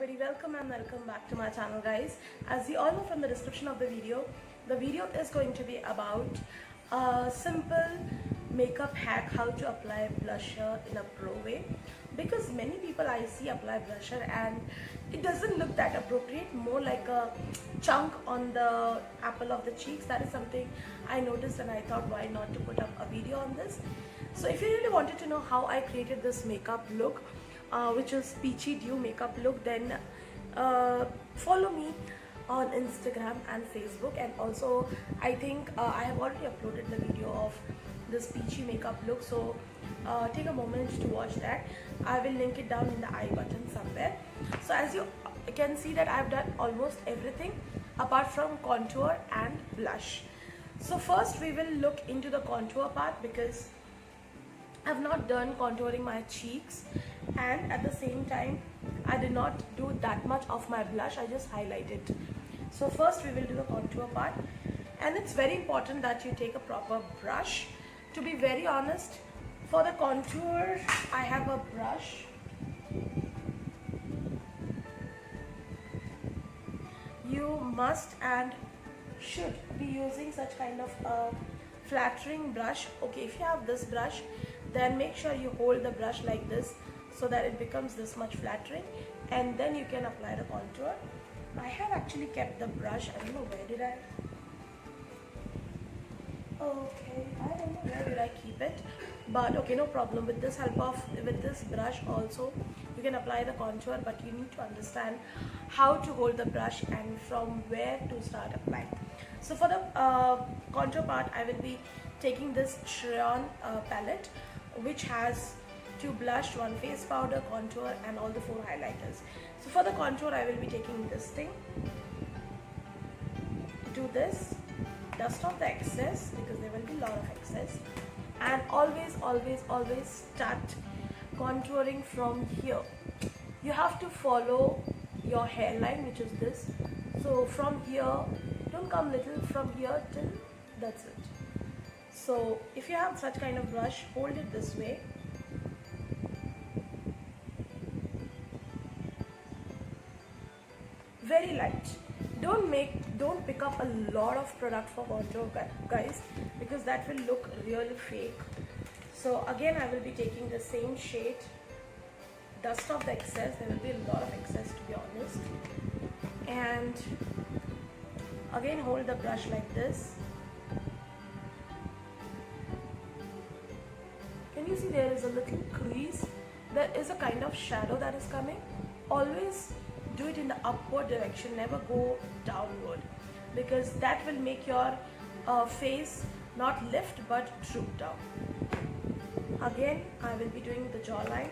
very welcome and welcome back to my channel, guys. As you all know from the description of the video is going to be about a simple makeup hack, how to apply blusher in a pro way, because many people I see apply blusher and it doesn't look that appropriate, more like a chunk on the apple of the cheeks. That is something I noticed and I thought, why not to put up a video on this. So if you really wanted to know how I created this makeup look, which is peachy dew makeup look, then follow me on Instagram and Facebook. And also I think I have already uploaded the video of this peachy makeup look, so take a moment to watch that. I will link it down in the I button somewhere. So as you can see that I have done almost everything apart from contour and blush. So first we will look into the contour part, because I have not done contouring my cheeks, and at the same time I did not do that much of my blush, I just highlighted. So first we will do the contour part, and it's very important that you take a proper brush. To be very honest, for the contour I have a brush. You must and should be using such kind of a flattering brush. Okay, if you have this brush, then make sure you hold the brush like this so that it becomes this much flattering, and then you can apply the contour. I have actually kept the brush, I don't know where did I don't know where did I keep it, but okay, no problem. With this brush also you can apply the contour, but you need to understand how to hold the brush and from where to start applying. So for the contour part, I will be taking this Shreon palette, which has 2 blush, 1 face powder, contour and all the 4 highlighters. So for the contour I will be taking this thing. Do this, dust off the excess because there will be a lot of excess, and always start contouring from here. You have to follow your hairline, which is this. So from here, don't come little, from here till that's it. So if you have such kind of brush, hold it this way. Very light. Don't pick up a lot of product for contour, guys, because that will look really fake. So again I will be taking the same shade, dust off the excess. There will be a lot of excess, to be honest, and again hold the brush like this. Can you see there is a little crease? There is a kind of shadow that is coming. Always do it in the upward direction, never go downward, because that will make your face not lift but droop down. Again I will be doing the jawline.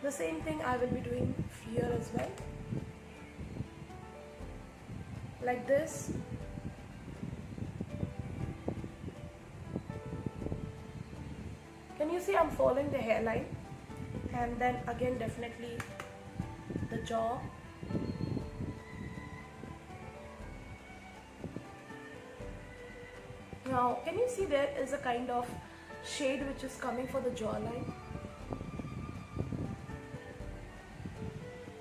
The same thing I will be doing here as well, like this. Can you see I'm following the hairline, and then again definitely the jaw. Now can you see there is a kind of shade which is coming for the jawline?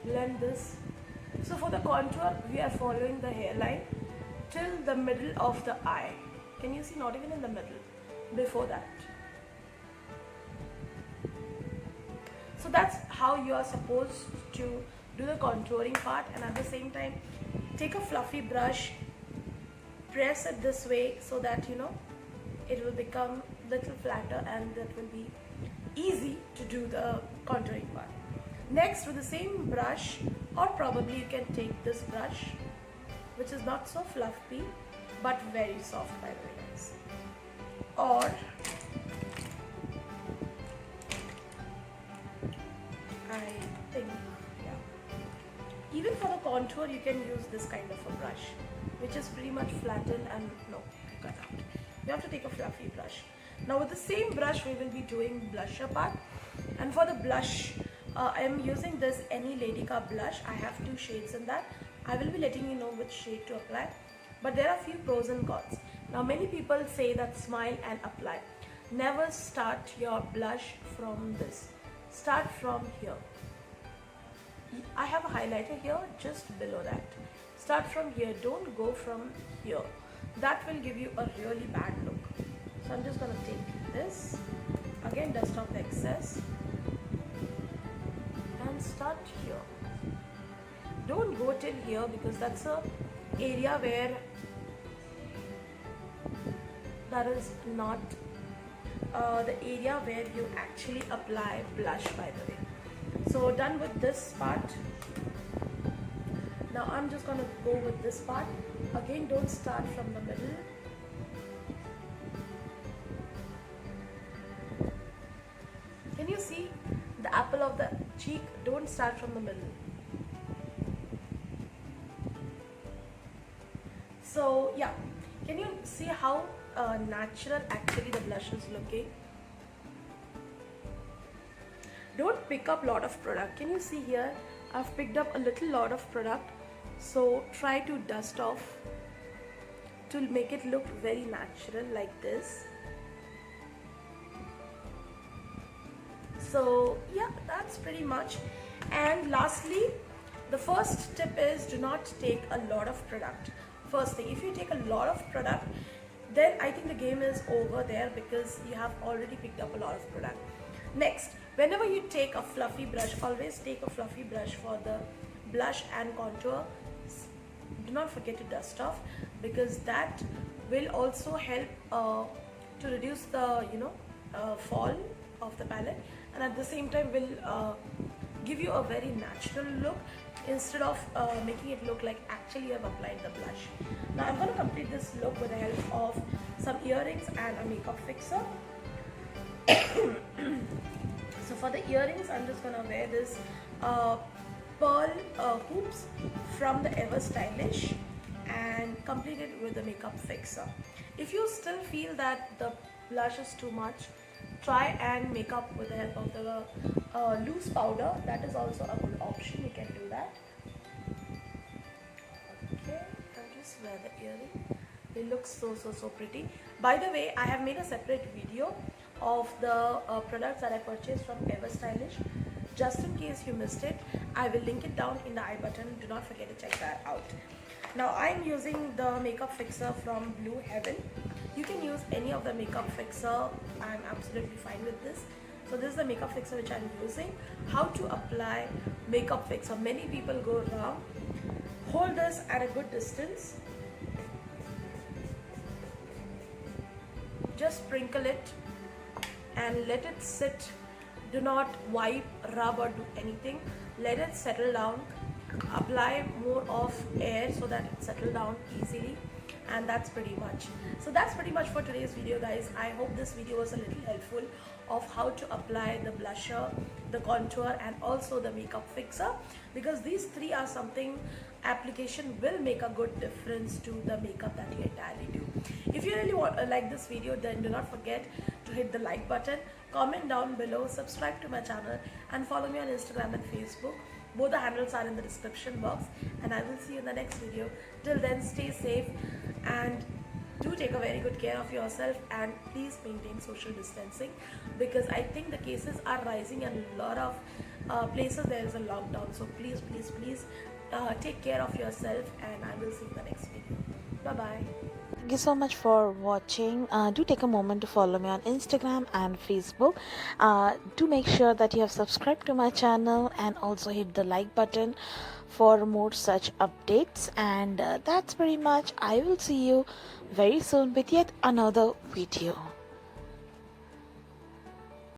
Blend this. So for the contour we are following the hairline till the middle of the eye. Can you see? Not even in the middle, before that. So that's how you are supposed to do the contouring part, and at the same time take a fluffy brush, press it this way so that it will become little flatter, and that will be easy to do the contouring part. Next, with the same brush, or probably you can take this brush, which is not so fluffy but very soft, by the way, guys, or I think, yeah, even for the contour you can use this kind of a brush, which is pretty much flattened, and no, I cut out. You have to take a fluffy brush. Now with the same brush we will be doing blusher part, and for the blush I am using this Any Ladyka blush. I have 2 shades in that. I will be letting you know which shade to apply, but there are few pros and cons. Now many people say that smile and apply. never start your blush from this. Start from here. I have a highlighter here just below that. Start from here, don't go from here. That will give you a really bad look. So I'm just going to take this, again dust off the excess and start here. Don't go till here because that's a area where that is not the area where you actually apply blush, by the way. So done with this part. Now I'm just going to go with this part. Again, don't start from the middle. Can you see the apple of the cheek? Don't start from the middle. So yeah, can you see how natural actually the blush is looking? Don't pick up a lot of product. Can you see here? I've picked up a little lot of product. So try to dust off to make it look very natural like this. So yeah, that's pretty much. And lastly, the first tip is do not take a lot of product. First thing, if you take a lot of product, then I think the game is over there because you have already picked up a lot of product. Next, whenever you take a fluffy brush, always take a fluffy brush for the blush and contour. Do not forget to dust off because that will also help to reduce the fall of the palette, and at the same time will give you a very natural look instead of making it look like actually you have applied the blush. Now I'm going to complete this look with the help of some earrings and a makeup fixer. So for the earrings, I'm just going to wear this pearl hoops from the Ever Stylish and complete it with the makeup fixer. If you still feel that the blush is too much, try and make up with the help of the loose powder. That is also a good option. You can do that. Okay, I'll just wear the earring. They look so pretty. By the way, I have made a separate video of the products that I purchased from Ever Stylish. Just in case you missed it, I will link it down in the I button. Do not forget to check that out. Now I'm using the makeup fixer from Blue Heaven. You can use any of the makeup fixer. I'm absolutely fine with this. So this is the makeup fixer which I'm using. How to apply makeup fixer? Many people go wrong. Hold this at a good distance. Just sprinkle it and let it sit. Do not wipe, rub or do anything. Let it settle down. Apply more of air so that it settles down easily, and that's pretty much. So that's pretty much for today's video, guys. I hope this video was a little helpful of how to apply the blusher, the contour and also the makeup fixer, because these three are something application will make a good difference to the makeup that you entirely do. If you really like this video, then do not forget to hit the like button, comment down below, subscribe to my channel and follow me on Instagram and Facebook. Both the handles are in the description box, and I will see you in the next video. Till then, stay safe and do take a very good care of yourself, and please maintain social distancing because I think the cases are rising in a lot of places. There is a lockdown, so please take care of yourself, and I will see you in the next video. Bye bye. Thank you so much for watching. Do take a moment to follow me on Instagram and Facebook. Do make sure that you have subscribed to my channel and also hit the like button for more such updates. And that's pretty much. I will see you very soon with yet another video.